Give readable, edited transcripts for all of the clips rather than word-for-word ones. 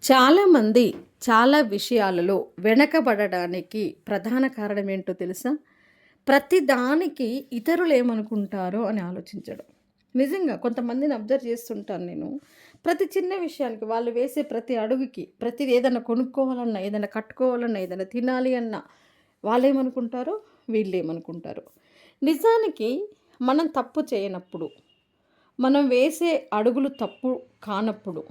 చాలామంది చాలా విషయాలలో వెనకబడడానికి ప్రధాన కారణం ఏంటో తెలుసా? ప్రతి దానికి ఇతరులు ఏమనుకుంటారో అని ఆలోచించడం. నిజంగా కొంతమందిని అబ్జర్వ్ చేస్తుంటాను నేను. ప్రతి చిన్న విషయానికి వాళ్ళు వేసే ప్రతి అడుగుకి, ప్రతిది ఏదైనా కొనుక్కోవాలన్నా, ఏదైనా కట్టుకోవాలన్నా, ఏదైనా తినాలి అన్నా వాళ్ళేమనుకుంటారో, వీళ్ళేమనుకుంటారో. నిజానికి మనం తప్పు చేయనప్పుడు, మనం వేసే అడుగులు తప్పు కానప్పుడు,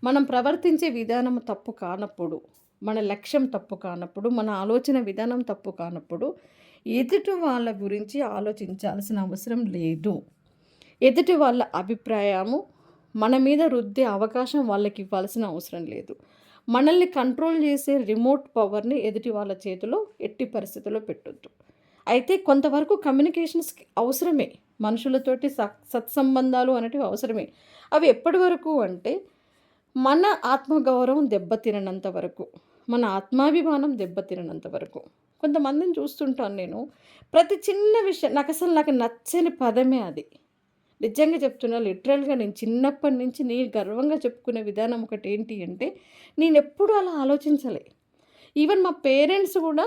మనం ప్రవర్తించే విధానం తప్పు కానప్పుడు, మన లక్ష్యం తప్పు కానప్పుడు, మన ఆలోచన విధానం తప్పు కానప్పుడు, ఎదుటి వాళ్ళ గురించి ఆలోచించాల్సిన అవసరం లేదు. ఎదుటి వాళ్ళ అభిప్రాయము మన మీద రుద్దే అవకాశం వాళ్ళకివ్వాల్సిన అవసరం లేదు. మనల్ని కంట్రోల్ చేసే రిమోట్ పవర్‌ని ఎదుటి వాళ్ళ చేతిలో ఎట్టి పరిస్థితుల్లో పెట్టొద్దు. అయితే కొంతవరకు కమ్యూనికేషన్స్‌కి అవసరమే. మనుషులతోటి సత్సంబంధాలు అనేటివి అవసరమే. అవి ఎప్పటి వరకు అంటే, మన ఆత్మగౌరవం దెబ్బతిననంత వరకు, మన ఆత్మాభిమానం దెబ్బతిననంత వరకు. కొంతమందిని చూస్తుంటాను నేను. ప్రతి చిన్న విషయం నాకు నచ్చని పదమే అది. నిజంగా చెప్తున్నా, లిటరల్‌గా నేను చిన్నప్పటి నుంచి నేను గర్వంగా చెప్పుకునే విధానం ఒకటేంటి అంటే, నేనెప్పుడూ అలా ఆలోచించలే. ఈవెన్ మా పేరెంట్స్ గూడా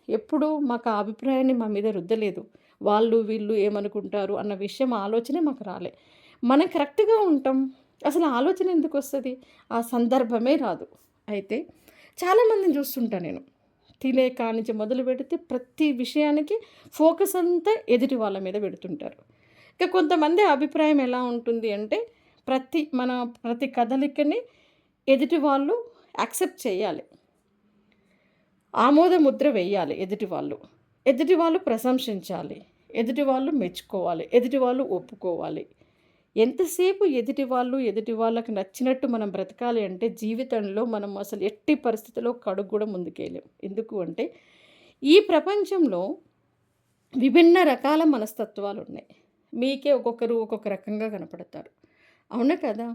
ఎప్పుడూ మాకు ఆ అభిప్రాయాన్ని మా మీద రుద్దలేదు. వాళ్ళు, వీళ్ళు ఏమనుకుంటారు అన్న విషయం ఆలోచనే మాకు రాలే. మనం కరెక్ట్‌గా ఉంటాం. అసలు ఆలోచన ఎందుకొస్తది? ఆ సందర్భమే రాదు. అయితే చాలామందిని చూస్తుంటా నేను. తినే కానించి మొదలుపెడితే ప్రతి విషయానికి ఫోకస్ అంతా ఎదుటి వాళ్ళ మీద పెడుతుంటారు. ఇక కొంతమంది అభిప్రాయం ఎలా ఉంటుంది అంటే, ప్రతి కదలికని ఎదుటి వాళ్ళు యాక్సెప్ట్ చేయాలి. ఆమోద ముద్ర వేయాలి ఎదుటి వాళ్ళు. ఎదుటి వాళ్ళు ప్రశంసించాలి. ఎదుటి వాళ్ళు మెచ్చుకోవాలి. ఎదుటి వాళ్ళు ఒప్పుకోవాలి. ఎంతసేపు ఎదుటి వాళ్ళకి నచ్చినట్టు మనం బ్రతకాలి అంటే జీవితంలో మనం అసలు ఎట్టి పరిస్థితిలో ఒక అడుగు కూడా ముందుకేయలేం. ఎందుకు అంటే, ఈ ప్రపంచంలో విభిన్న రకాల మనస్తత్వాలున్నాయి. మీకే ఒక్కొక్కరు ఒక్కొక్క రకంగా కనపడతారు. అవునా కదా!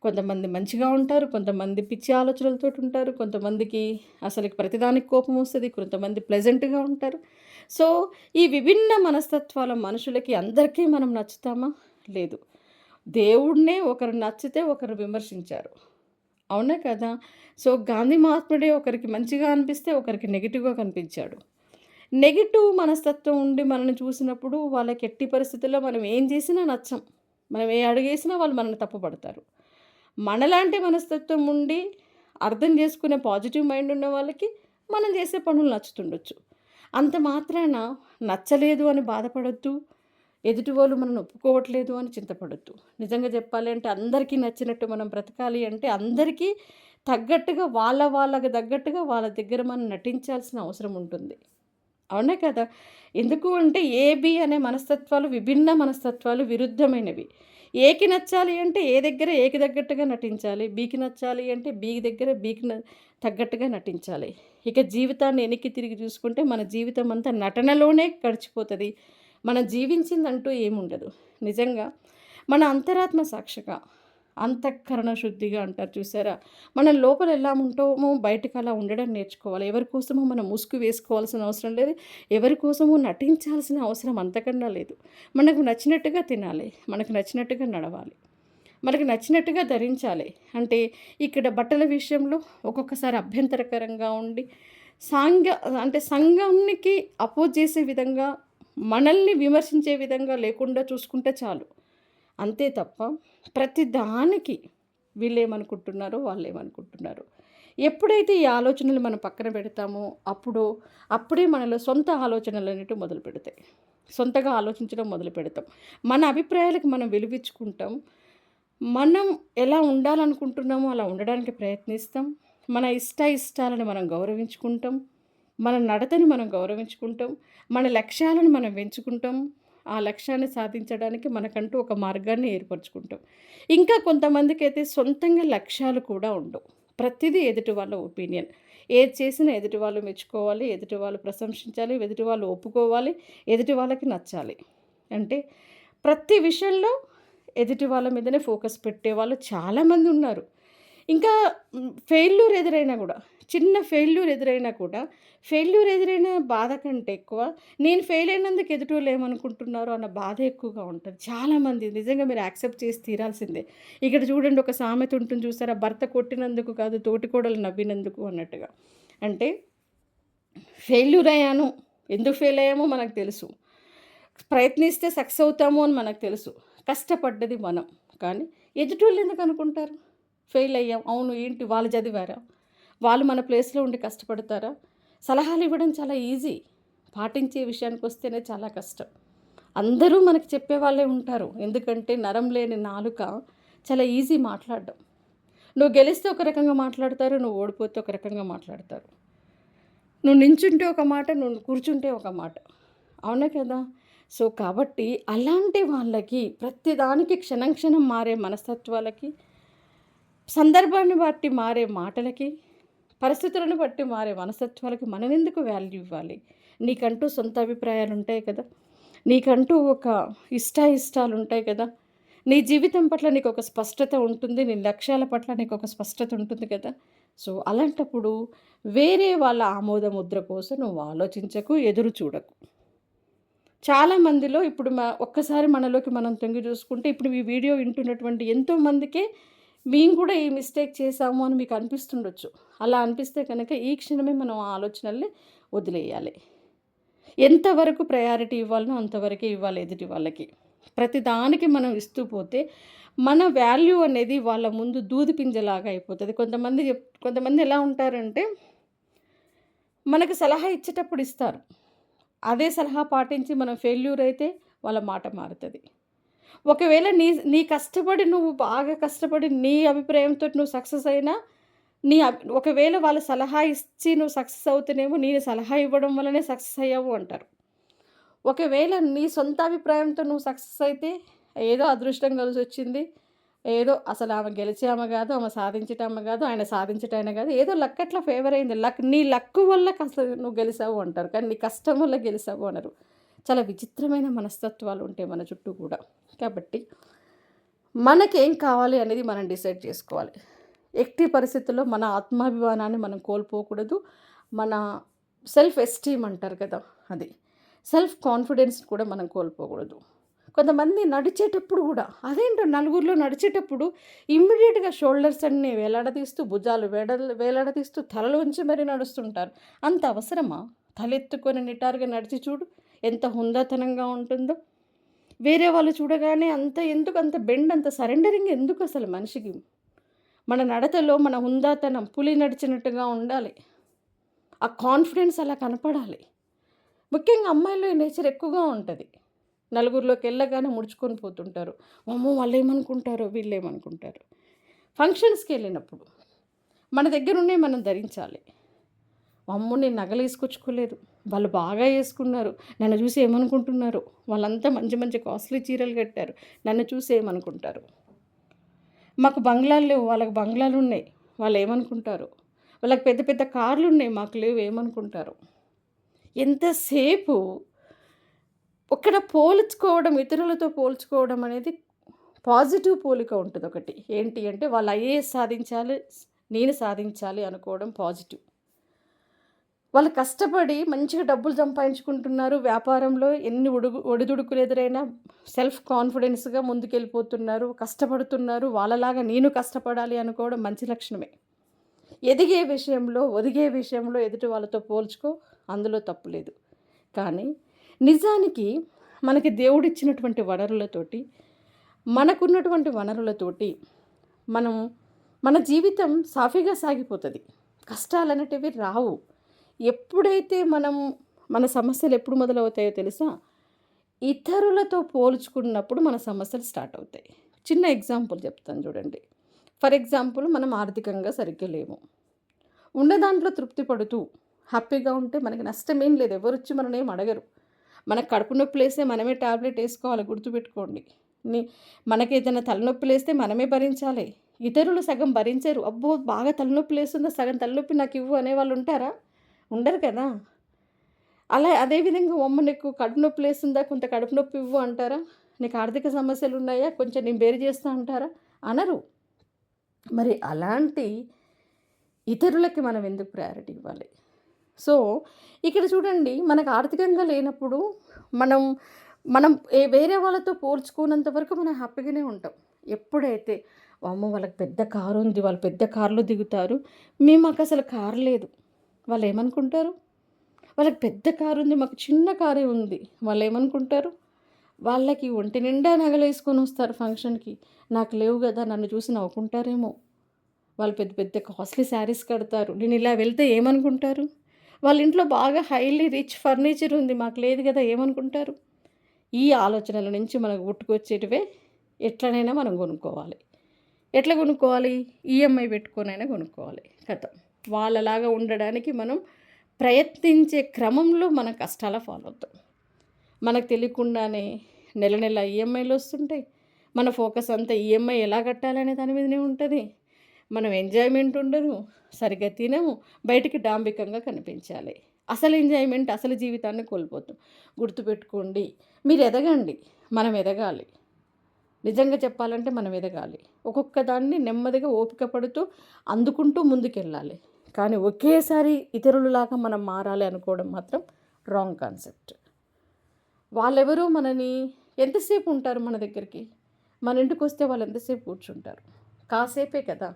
కొంతమంది మంచిగా ఉంటారు. కొంతమంది పిచ్చి ఆలోచనలతోటుంటారు. కొంతమందికి అసలకి ప్రతిదానికి కోపమొస్తది. కొంతమంది ప్లెజెంట్‌గా ఉంటారు. సో, ఈ విభిన్న మనస్తత్వాల మనుషులకి అందరికీ మనం నచ్చుతామా? లేదు. దేవుడినే ఒకరు నచ్చితే ఒకరు విమర్శించారు. అవునా కదా! సో, గాంధీ మహాత్ముడే ఒకరికి మంచిగా అనిపిస్తే ఒకరికి నెగెటివ్‌గా కనిపించాడు. నెగెటివ్ మనస్తత్వం ఉండి మనల్ని చూసినప్పుడు వాళ్ళకి ఎట్టి పరిస్థితుల్లో మనం ఏం చేసినా నచ్చం. మనం ఏ అడుగేసినా వాళ్ళు మనల్ని తప్పుపడతారు. మనలాంటి మనస్తత్వం ఉండి అర్థం చేసుకునే పాజిటివ్ మైండ్ ఉన్న వాళ్ళకి మనం చేసే పనులు నచ్చుతుండొచ్చు. అంత మాత్రాన నచ్చలేదు అని బాధపడొద్దు. ఎదుటి వాళ్ళు మనల్ని ఒప్పుకోవట్లేదు అని చింతపడొద్దు. నిజంగా చెప్పాలి అంటే అందరికీ నచ్చినట్టు మనం బ్రతకాలి అంటే అందరికీ తగ్గట్టుగా వాళ్ళకి తగ్గట్టుగా వాళ్ళ దగ్గర మనం నటించాల్సిన అవసరం ఉంటుంది. అవునా కదా! ఎందుకు అంటే ఏ, బి అనే మనస్తత్వాలు విభిన్న మనస్తత్వాలు విరుద్ధమైనవి. ఏకి నచ్చాలి అంటే ఏ దగ్గర ఏకి తగ్గట్టుగా నటించాలి. బికి నచ్చాలి అంటే బి దగ్గర తగ్గట్టుగా నటించాలి. ఇక జీవితాన్ని వెనక్కి తిరిగి చూసుకుంటే మన జీవితం అంతా నటనలోనే గడిచిపోతది. మనం జీవించిందంటూ ఏముండదు. నిజంగా మన అంతరాత్మ సాక్షిగా, అంతఃకరణ శుద్ధిగా అంటారు చూసారా? మనం లోపల ఎలా ఉంటామో బయటకి అలా ఉండడం నేర్చుకోవాలి. ఎవరి కోసమో మనం ముసుగు వేసుకోవాల్సిన అవసరం లేదు. ఎవరి కోసమో నటించాల్సిన అవసరం అంతకన్నా లేదు. మనకు నచ్చినట్టుగా తినాలి. మనకు నచ్చినట్టుగా నడవాలి. మనకు నచ్చినట్టుగా ధరించాలి. అంటే ఇక్కడ బట్టల విషయంలో ఒక్కొక్కసారి అభ్యంతరకరంగా ఉండి సాంఘ సంఘానికి అపోజ్ చేసే విధంగా, మనల్ని విమర్శించే విధంగా లేకుండా చూసుకుంటే చాలు. అంతే తప్ప ప్రతి దానికి వీళ్ళేమనుకుంటున్నారో, వాళ్ళేమనుకుంటున్నారో. ఎప్పుడైతే ఈ ఆలోచనలు మనం పక్కన పెడతామో అప్పుడే మనలో సొంత ఆలోచనలనేటివి మొదలుపెడతాయి. సొంతగా ఆలోచించడం మొదలుపెడతాం. మన అభిప్రాయాలకు మనం విలువిచ్చుకుంటాం. మనం ఎలా ఉండాలనుకుంటున్నామో అలా ఉండడానికి ప్రయత్నిస్తాం. మన ఇష్టాలను మనం గౌరవించుకుంటాం. మన నడతని మనం గౌరవించుకుంటాం. మన లక్ష్యాలను మనం పెంచుకుంటాం. ఆ లక్ష్యాన్ని సాధించడానికి మనకంటూ ఒక మార్గాన్ని ఏర్పరచుకుంటాం. ఇంకా కొంతమందికైతే సొంతంగా లక్ష్యాలు కూడా ఉండవు. ప్రతిదీ ఎదుటి వాళ్ళ ఒపీనియన్. ఏది చేసినా ఎదుటి వాళ్ళు మెచ్చుకోవాలి, ఎదుటి వాళ్ళు ప్రశంసించాలి, ఎదుటి వాళ్ళు ఒప్పుకోవాలి, ఎదుటి వాళ్ళకి నచ్చాలి. అంటే ప్రతి విషయంలో ఎదుటి వాళ్ళ మీదనే ఫోకస్ పెట్టేవాళ్ళు చాలామంది ఉన్నారు. ఇంకా ఫెయిల్యూర్ ఎదురైనా గూడా చిన్న ఫెయిల్యూర్ ఎదురైనా కూడా, ఫెయిల్యూర్ ఎదురైన బాధ కంటే ఎక్కువ నేను ఫెయిల్ అయినందుకు ఎదుటోళ్ళు ఏమనుకుంటున్నారో అన్న బాధ ఎక్కువగా ఉంటది. చాలామంది నిజంగా మీరు యాక్సెప్ట్ చేసి తీరాల్సిందే. ఇక్కడ చూడండి, ఒక సామెత ఉంటుంది చూసారా? భర్త కొట్టినందుకు కాదు తోటికోడలు నవ్వినందుకు అన్నట్టుగా. అంటే ఫెయిల్యూర్ అయ్యాను. ఎందుకు ఫెయిల్ అయ్యామో మనకు తెలుసు. ప్రయత్నిస్తే సక్సెస్ అవుతాము అని మనకు తెలుసు. కష్టపడ్డది మనం. కానీ ఎదుటోళ్ళు ఎందుకు అనుకుంటారు? ఫెయిల్ అయ్యాం. అవును, ఏంటి వాళ్ళు చదివారా? వాళ్ళు మన ప్లేస్‌లో ఉండి కష్టపడతారా? సలహాలు ఇవ్వడం చాలా ఈజీ. పాటించే విషయానికొస్తేనే చాలా కష్టం. అందరూ మనకు చెప్పేవాళ్ళే ఉంటారు. ఎందుకంటే నరం లేని నాలుక చాలా ఈజీ మాట్లాడడం. నువ్వు గెలిస్తే ఒక రకంగా మాట్లాడతారు. నువ్వు ఓడిపోతే ఒక రకంగా మాట్లాడతారు. నువ్వు నించుంటే ఒక మాట, నువ్వు కూర్చుంటే ఒక మాట. అవునా కదా? సో, కాబట్టి అలాంటి వాళ్ళకి ప్రతిదానికి క్షణం క్షణం మారే మనస్తత్వాలకి, సందర్భాన్ని బట్టి మారే మాటలకి, పరిస్థితులను బట్టి మారే మనస్తత్వాలకి మనమెందుకు వాల్యూ ఇవ్వాలి? నీకంటూ సొంత అభిప్రాయాలుంటాయి కదా! నీకంటూ ఒక ఇష్టాయిష్టాలుంటాయి కదా! నీ జీవితం పట్ల నీకొక స్పష్టత ఉంటుంది. నీ లక్ష్యాల పట్ల నీకొక స్పష్టత ఉంటుంది కదా! సో, అలాంటప్పుడు వేరే వాళ్ళ ఆమోద ముద్ర కోసం నువ్వు ఆలోచించకు, ఎదురు చూడకు. చాలా మందిలో ఇప్పుడు ఒక్కసారి మనలోకి మనం తొంగి చూసుకుంటే, ఇప్పుడు ఈ వీడియో వింటున్నటువంటి ఎంతోమందికే మేము కూడా ఈ మిస్టేక్ చేశాము అని మీకు అనిపిస్తుండొచ్చు. అలా అనిపిస్తే కనుక ఈ క్షణమే మనం ఆ ఆలోచనల్ని వదిలేయాలి. ఎంతవరకు ప్రయారిటీ ఇవ్వాలనో అంతవరకే ఇవ్వాలి ఎదుటి వాళ్ళకి. ప్రతిదానికి మనం ఇస్తూ పోతే మన వాల్యూ అనేది వాళ్ళ ముందు దూది పింజలాగా అయిపోతది. కొంతమంది ఎలా ఉంటారంటే, మనకు సలహా ఇచ్చేటప్పుడు ఇస్తారు. అదే సలహా పాటించి మనం ఫెయిల్యూర్ అయితే వాళ్ళ మాట మారుతది. ఒకవేళ నీ కష్టపడి నువ్వు బాగా కష్టపడి నీ అభిప్రాయంతోటి నువ్వు సక్సెస్ అయినా, ఒకవేళ వాళ్ళు సలహా ఇచ్చి నువ్వు సక్సెస్ అవుతేనేమో నేను సలహా ఇవ్వడం వల్లనే సక్సెస్ అయ్యావు అంటారు. ఒకవేళ నీ సొంత అభిప్రాయంతో నువ్వు సక్సెస్ అయితే, ఏదో అదృష్టం కలిసొచ్చింది. ఏదో అసలు ఆమె గెలిచే ఆమె గాదు, ఆమె సాధించేటామె గాదు, ఆయన సాధించేటాయన గాదు. ఏదో లక్ అట్లా ఫేవర్ అయింది. నీ లక్కు వల్ల నువ్వు గెలిసావు అంటారు. కానీ నీ కష్టం వల్ల గెలిసావు అనరు. చాలా విచిత్రమైన మనస్తత్వాలు ఉంటాయి మన చుట్టూ కూడా. కాబట్టి మనకేం కావాలి అనేది మనం డిసైడ్ చేసుకోవాలి. ఎట్టి పరిస్థితుల్లో మన ఆత్మాభిమానాన్ని మనం కోల్పోకూడదు. మన సెల్ఫ్ ఎస్టీమ్ అంటారు కదా! అది. సెల్ఫ్ కాన్ఫిడెన్స్ కూడా మనం కోల్పోకూడదు. కొంతమంది నడిచేటప్పుడు గూడా అదేంటో నలుగురిలో నడిచేటప్పుడు ఇమ్మీడియేట్‌గా షోల్డర్స్ అన్నీ వేలాడదీస్తూ, భుజాలు వేలాడదీస్తూ, తలలోంచి మరీ నడుస్తుంటారు. అంత అవసరమా? తలెత్తుకొని నిటారుగా నడిచి చూడు ఎంత హుందాతనంగా ఉంటుందో. వేరే వాళ్ళు చూడగానే అంత బెండ్, అంత సరెండరింగ్ ఎందుకసలు మనిషికి? మన నడతలో మన హుందాతనం పులి నడిచినట్టుగా ఉండాలి. ఆ కాన్ఫిడెన్స్ అలా కనపడాలి. ముఖ్యంగా అమ్మాయిల్లో ఈ నేచర్ ఎక్కువగా ఉంటది. నలుగురిలోకెళ్ళగానే ముడుచుకొని పోతుంటారు. వామ్మో! వాళ్ళేమనుకుంటారో, వీళ్ళేమనుకుంటారో. ఫంక్షన్స్‌కెళ్ళినప్పుడు మన దగ్గరున్నయి మనం ధరించాలి. వామ్మో! నేను నగలేసుకొచ్చుకోలేదు. వాళ్ళు బాగా యేసుకున్నారు. నన్ను చూసి ఏమనుకుంటున్నారో? వాళ్ళంతా మంచి మంచి కాస్ట్‌లీ చీరలు కట్టారు. నన్ను చూసి ఏమనుకుంటారు? మాకు బంగ్లాలు లేవు. వాళ్ళకి బంగ్లాలున్నయి. వాళ్ళేమనుకుంటారో? వాళ్ళకి పెద్ద పెద్ద కార్లున్నయి. మాకు లేవు, ఏమనుకుంటారో? ఎంతసేపు ఇతరులతో పోల్చుకోవడం అనేది పాజిటివ్ పోలిక ఉంటదొకటి. ఏంటి అంటే వాళ్ళు ఐఏఎస్ సాధించాలి, నేను సాధించాలి అనుకోవడం పాజిటివ్. వాళ్ళు కష్టపడి మంచిగా డబ్బులు సంపాదించుకుంటున్నారు. వ్యాపారంలో ఎన్ని ఒడిదుడుకులు ఎదురైనా సెల్ఫ్ కాన్ఫిడెన్స్‌గా ముందుకెళ్ళిపోతున్నారు. కష్టపడుతున్నారు. వాళ్ళలాగా నేను కష్టపడాలి అనుకోవడం మంచి లక్షణమే. ఒదిగే విషయంలో ఎదుటి వాళ్ళతో పోల్చుకో, అందులో తప్పు లేదు. కానీ నిజానికి మనకి దేవుడిచ్చినటువంటి వనరులతోటి, మనకున్నటువంటి వనరులతోటి మనం మన జీవితం సాఫీగా సాగిపోతది. కష్టాలనేటివి రావు. ఎప్పుడైతే మన సమస్యలు ఎప్పుడు మొదలవుతాయో తెలుసా? ఇతరులతో పోల్చుకున్నప్పుడు మన సమస్యలు స్టార్ట్ అవుతాయి. చిన్న ఎగ్జాంపుల్ చెప్తాను చూడండి. ఫర్ ఎగ్జాంపుల్, మనం ఆర్థికంగా సరిగ్గా లేము. ఉన్న దాంట్లో తృప్తి పడుతూ హ్యాపీగా ఉంటే మనకి నష్టమేం లేదు. ఎవరొచ్చి మననేం అడగరు. మనకు కడుపు నొప్పిలేస్తే మనమే టాబ్లెట్ ఏసుకోవాలి, గుర్తుపెట్టుకోండి. మనకేదైనా తలనొప్పిలేస్తే మనమే భరించాలి. ఇతరులు సగం భరించరు. అబ్బో! బాగా తలనొప్పిలేస్తుందా, సగం తలనొప్పి నాకివ్వు అనేవాళ్ళు ఉంటారా? ఉండరు కదా! అదేవిధంగా నీకు కడుపు నొప్పిలేస్తుందా, కొంత కడుపు నొప్పి ఇవ్వు అంటారా? నీకు ఆర్థిక సమస్యలున్నాయా, కొంచెం నేను బేర్ చేస్తా అంటారా? అనరు. మరి అలాంటి ఇతరులకి మనం ఎందుకు ప్రయారిటీ ఇవ్వాలి? సో, ఇక్కడ చూడండి మనకు ఆర్థికంగా లేనప్పుడు మనం మనం వేరే వాళ్ళతో పోల్చుకోనంత వరకు మనం హ్యాపీగానే ఉంటాం. ఎప్పుడైతే వామ్మో! వాళ్ళకి పెద్ద కారుంది. వాళ్ళు పెద్ద కార్‌లో దిగుతారు. మాకసలు కారు లేదు. వాళ్ళేమనుకుంటారు? వాళ్ళకి పెద్ద కారుంది. మాకు చిన్న కారే ఉంది. వాళ్ళేమనుకుంటారు? వాళ్ళకి ఒంటి నిండా నగలేసుకొనొస్తారు ఫంక్షన్‌కి. నాకు లేవు గదా! నన్ను చూసి నవ్వుకుంటారేమో! వాళ్ళు పెద్ద పెద్ద కాస్ట్‌లీ శారీస్ కడతారు. నేనిలా వెళ్తే ఏమనుకుంటారు? వాళ్ళ ఇంట్లో బాగా హైలీ రిచ్ ఫర్నిచర్ ఉంది. మాకు లేదు గదా! ఏమనుకుంటారు? ఈ ఆలోచనల నుంచి మనకు పుట్టుకొచ్చేటివే ఎట్లనైనా మనం కొనుక్కోవాలి. ఎట్లా కొనుక్కోవాలి? ఈఎంఐ పెట్టుకొనైనా కొనుక్కోవాలి. ఖతం. వాళ్ళలాగా ఉండడానికి మనం ప్రయత్నించే క్రమంలో మన కష్టాల పాలవుతాం. మనకు తెలియకుండానే నెల నెల ఈఎంఐలొస్తుంటాయి. మన ఫోకస్ అంతా ఈఎంఐ ఎలా కట్టాలనే దాని మీదనే ఉంటది. మనం ఎంజాయ్‌మెంట్ ఉండదు. సరిగ్గా తినము. బయటికి డాంబికంగా కనిపించాలి. అసలు ఎంజాయ్‌మెంట్, అసలు జీవితాన్ని కోల్పోతాం. గుర్తుపెట్టుకోండి. మీరు ఎదగండి. మనం ఎదగాలి. నిజంగా చెప్పాలంటే మనం ఎదగాలి. ఒక్కొక్క దాన్ని నెమ్మదిగా ఓపిక పడుతూ, అందుకుంటూ ముందుకెళ్ళాలి. కానీ ఒకేసారి ఇతరులలాగా మనం మారాలి అనుకోవడం మాత్రం రాంగ్ కాన్సెప్ట్. వాళ్ళెవరో మనని ఎంతసేపు ఉంటారు మన దగ్గరికి? మన ఇంటికొస్తే వాళ్ళు ఎంతసేపు కూర్చుంటారు? కాసేపే కదా!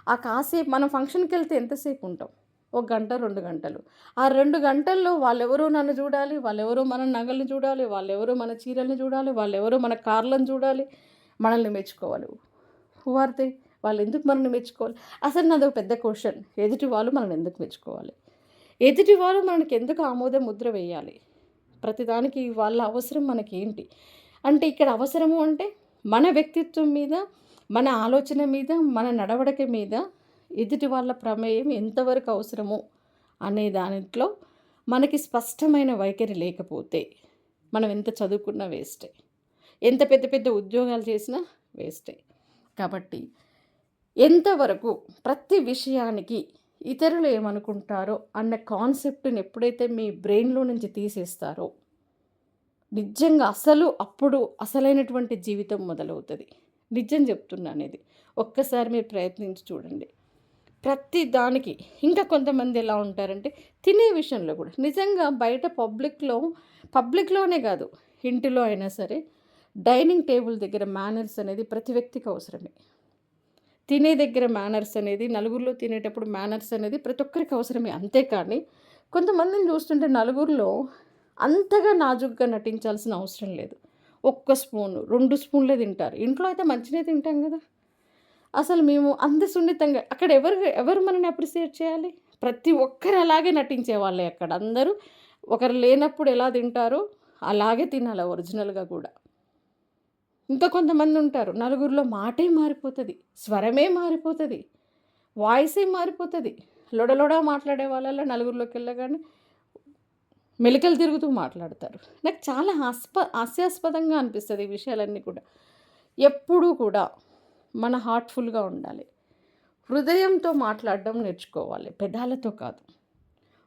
ఆ కాసేపు మనం ఫంక్షన్‌కెళ్తే ఎంతసేపు ఉంటాం? ఒక గంట, 2 గంటలు. ఆ 2 గంటల్లో వాళ్ళెవరో నన్ను చూడాలి, వాళ్ళెవరో మన నగలు చూడాలి, వాళ్ళెవరో మన చీరలను చూడాలి, వాళ్ళెవరో మన కార్లను చూడాలి, మనల్ని మెచ్చుకోవాలి. Who are they? వాళ్ళెందుకు మనల్ని మెచ్చుకోవాలి? అసలు నాదో పెద్ద క్వెషన్. ఎదుటి వాళ్ళు మనల్ని ఎందుకు మెచ్చుకోవాలి? ఎదుటి వాళ్ళు మనకెందుకు ఆమోద ముద్ర వేయాలి? ప్రతిదానికి వాళ్ళ అవసరం మనకేంటి? అంటే ఇక్కడ అవసరము అంటే మన వ్యక్తిత్వం మీద, మన ఆలోచన మీద, మన నడవడిక మీద ఎదుటి వాళ్ళ ప్రమేయం ఎంతవరకు అవసరము అనే దాంట్లో మనకి స్పష్టమైన వైఖరి లేకపోతే మనం ఎంత చదువుకున్నా వేస్టే. ఎంత పెద్ద పెద్ద ఉద్యోగాలు చేసినా వేస్టే. కాబట్టి ఎంతవరకు ప్రతి విషయానికి ఇతరులు ఏమనుకుంటారో అన్న కాన్సెప్ట్‌ని ఎప్పుడైతే మీ బ్రెయిన్‌లో నుంచి తీసేస్తారో నిజంగా అప్పుడు అసలైనటువంటి జీవితం మొదలవుతది. నిజం చెప్తున్నానిది. ఒక్కసారి మీరు ప్రయత్నించి చూడండి. ప్రతి దానికి ఇంకా కొంతమంది ఎలా ఉంటారంటే తినే విషయంలో కూడా నిజంగా బయట పబ్లిక్‌లోనే కాదు, ఇంటిలో అయినా సరే డైనింగ్ టేబుల్ దగ్గర మేనర్స్ అనేది ప్రతి వ్యక్తికి అవసరమే. తినే దగ్గర మేనర్స్ అనేది నలుగురిలో తినేటప్పుడు మేనర్స్ అనేది ప్రతి ఒక్కరికి అవసరమే. అంతేకానీ కొంతమందిని చూస్తుంటే నలుగురిలో అంతగా నాజూగ్గా నటించాల్సిన అవసరం లేదు. ఒక్క స్పూను, 2 స్పూన్లే తింటారు. ఇంట్లో అయితే మంచినే తింటాం గదా! అసలు మేము అంత సున్నితంగా అక్కడ ఎవరు మనల్ని అప్రిషియేట్ చేయాలి? ప్రతి ఒక్కరు అలాగే నటించేవాళ్ళే అక్కడ. అందరూ ఒకరు లేనప్పుడు ఎలా తింటారో అలాగే తినాలి ఒరిజినల్‌గా గూడా. ఇంకా కొంతమందుంటారు. నలుగురిలో మాటే మారిపోతది. స్వరమే మారిపోతది. వాయిసే మారిపోతది. లొడ లొడ మాట్లాడే వాళ్ళలో నలుగురిలోకెళ్ళగానే మెలికలు తిరుగుతూ మాట్లాడతారు. నాకు చాలా హాస్యాస్పదంగా అనిపిస్తది ఈ విషయాలన్నీ కూడా. ఎప్పుడూ కూడా మన హార్ట్‌ఫుల్‌గా ఉండాలి. హృదయంతో మాట్లాడడం నేర్చుకోవాలి. పెదాలతో కాదు.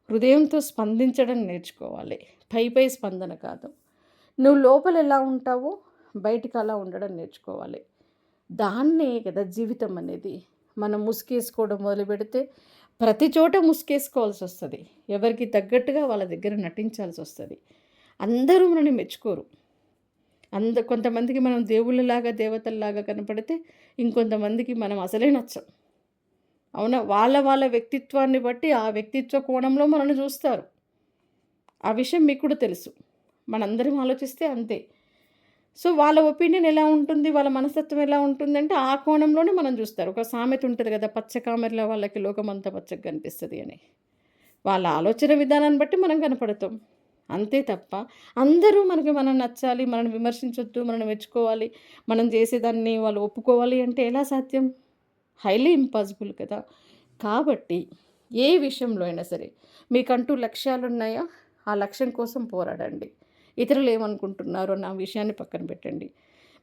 హృదయంతో స్పందించడం నేర్చుకోవాలి. పై స్పందన కాదు. నువ్వు లోపల ఎలా ఉంటావో బయటికి అలా ఉండడం నేర్చుకోవాలి. దాన్నే కదా జీవితం అనేది. మనం ముసుగేసుకోవడం మొదలుపెడితే ప్రతి చోట ముసుగేసుకోవాల్సొస్తది. ఎవరికి తగ్గట్టుగా వాళ్ళ దగ్గర నటించాల్సొస్తది. అందరూ మనల్ని మెచ్చుకోరు. కొంతమందికి మనం దేవుళ్ళలాగా, దేవతల్లాగా కనపడితే ఇంకొంతమందికి మనం అసలే నచ్చం. అవునా? వాళ్ళ వ్యక్తిత్వాన్ని బట్టి ఆ వ్యక్తిత్వ కోణంలో మనల్ని చూస్తారు. ఆ విషయం మీకు కూడా తెలుసు. మనందరం ఆలోచిస్తే అంతే. సో, వాళ్ళ ఒపీనియన్ ఎలా ఉంటుంది? వాళ్ళ మనస్తత్వం ఎలా ఉంటుందంటే, ఆ కోణంలోనే మనం జూస్తారు. ఒక సామెత ఉంటది గదా! పచ్చ కామెర్ల వాళ్ళకి లోకమంతా పచ్చగా కనిపిస్తది అని. వాళ్ళ ఆలోచన విధానాన్ని బట్టి మనం కనపడతాం. అంతే తప్ప అందరూ మనం నచ్చాలి, మనల్ని విమర్శించొద్దు, మనల్ని మెచ్చుకోవాలి, మనం చేసేదాన్ని వాళ్ళు ఒప్పుకోవాలి అంటే ఎలా సాధ్యం? హైలీ ఇంపాసిబుల్ కదా! కాబట్టి ఏ విషయంలో అయినా సరే మీకంటూ లక్ష్యాలున్నాయా? ఆ లక్ష్యం కోసం పోరాడండి. ఇతరులు ఏమనుకుంటున్నారో అన్న విషయాన్ని పక్కన పెట్టండి.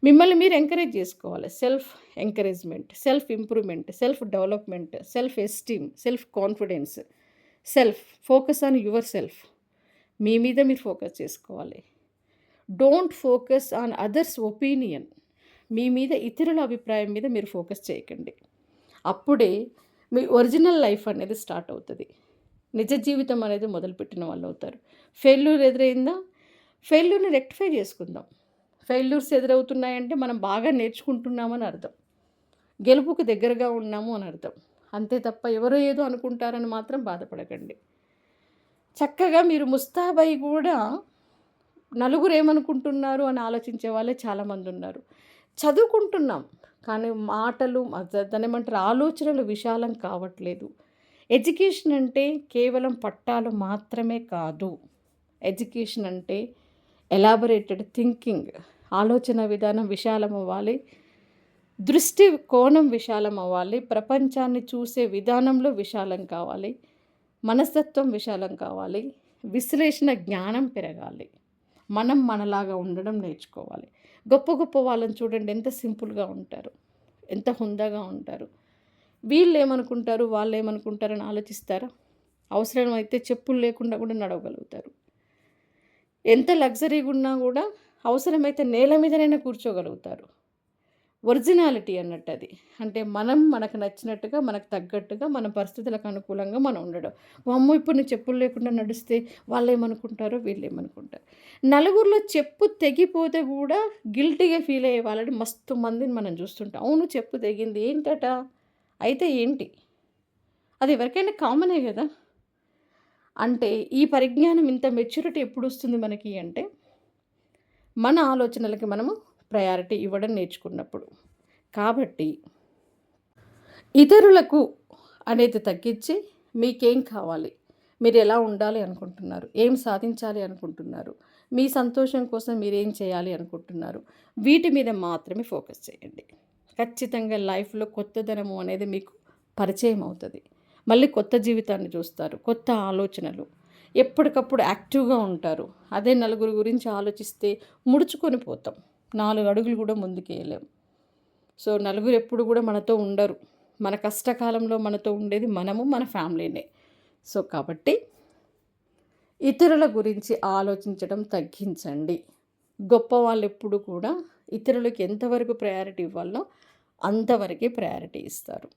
మిమ్మల్ని మీరు ఎంకరేజ్ చేసుకోవాలి. Self encouragement, self improvement, self development, self esteem, self confidence, focus on your self. మీ మీద మీరు ఫోకస్ చేసుకోవాలి. Don't focus on others opinion. మీ మీద ఇతరుల అభిప్రాయం మీద మీరు ఫోకస్ చేయకండి. అప్పుడే మీ ఒరిజినల్ లైఫ్ అనేది స్టార్ట్ అవుతది. నిజ జీవితం అనేది మొదలుపెట్టిన వాళ్ళవుతారు. ఫెయిల్యూర్ ఎదురైందా? ఫెయిల్యూర్‌ని రెక్టిఫై చేసుకుందాం. ఫెయిల్యూర్స్ ఎదురవుతున్నాయంటే మనం బాగా నేర్చుకుంటున్నామని అర్థం. గెలుపుకు దగ్గరగా ఉన్నాము అని అర్థం. అంతే తప్ప ఎవరో ఏదో అనుకుంటారని మాత్రం బాధపడకండి. చక్కగా మీరు ముస్తాబై గూడా నలుగురేమనుకుంటున్నారు అని ఆలోచించే వాళ్ళే చాలామందున్నారు. చదువుకుంటున్నాం. కానీ మాటలు దాన్నేమంటారు ఆలోచనలు విశాలం కావట్లేదు. ఎడ్యుకేషన్ అంటే కేవలం పట్టాలు మాత్రమే కాదు. ఎడ్యుకేషన్ అంటే ఎలాబొరేటెడ్ థింకింగ్. ఆలోచన విధానం విశాలమవ్వాలి. దృష్టి కోణం విశాలమవ్వాలి. ప్రపంచాన్ని చూసే విధానంలో విశాలం కావాలి. మనస్తత్వం విశాలం కావాలి. విశ్లేషణ జ్ఞానం పెరగాలి. మనం మనలాగా ఉండడం నేర్చుకోవాలి. గొప్ప గొప్ప వాళ్ళని చూడండి ఎంత సింపుల్‌గా ఉంటారు. ఎంత హుందాగా ఉంటారు. వీళ్ళేమనుకుంటారు, వాళ్ళేమనుకుంటారని ఆలోచిస్తారా? అవసరమైతే చెప్పులు లేకుండా కూడా నడవగలుగుతారు. ఎంత లగ్జరీగున్నా గూడా అవసరమైతే నేల మీదనైనా కూర్చోగలుగుతారు. ఒరిజినాలిటీ అన్నట్టది. అంటే మనం మనకు నచ్చినట్టుగా, మనకు తగ్గట్టుగా, మన పరిస్థితులకు అనుకూలంగా మనం ఉండడం. వామ్మో! ఇప్పుడు నేను చెప్పులు లేకుండా నడిస్తే వాళ్ళేమనుకుంటారో, వీళ్ళేమనుకుంటారో. నలుగురిలో చెప్పు తెగిపోతే గూడా గిల్టీగా ఫీల్ అయ్యే వాళ్ళని మస్తు మందిని మనం చూస్తుంటాం. అవును చెప్పు తెగింది ఏంటట? అయితే ఏంటి? అది ఎవరికైనా కామనే గదా! అంటే ఈ పరిజ్ఞానం ఇంత మెచ్యూరిటీ ఎప్పుడొస్తుంది మనకి అంటే, మన ఆలోచనలకి మనము ప్రయారిటీ ఇవ్వడం నేర్చుకున్నప్పుడు. కాబట్టి ఇతరులకు అనేది తగ్గించి మీకేం కావాలి? మీరెలా ఉండాలి అనుకుంటున్నారు? ఏం సాధించాలి అనుకుంటున్నారు? మీ సంతోషం కోసం మీరేం చేయాలి అనుకుంటున్నారు? వీటి మీద మాత్రమే ఫోకస్ చేయండి. ఖచ్చితంగా లైఫ్‌లో కొత్తదనము అనేది మీకు పరిచయం అవుతది. మళ్ళీ కొత్త జీవితాన్ని చూస్తారు. కొత్త ఆలోచనలు. ఎప్పటికప్పుడు యాక్టివ్‌గా ఉంటారు. అదే నలుగురు గురించి ఆలోచిస్తే ముడుచుకొని పోతాం. 4 అడుగులు కూడా ముందుకేయలేం. సో, నలుగురు ఎప్పుడు కూడా మనతో ఉండరు. మన కష్టకాలంలో మనతో ఉండేది మనము, మన ఫ్యామిలీనే. సో, కాబట్టి ఇతరుల గురించి ఆలోచించడం తగ్గించండి. గొప్పవాళ్ళెప్పుడు కూడా ఇతరులకి ఎంతవరకు ప్రయారిటీ ఇవ్వాలో అంతవరకే ప్రయారిటీ ఇస్తారు.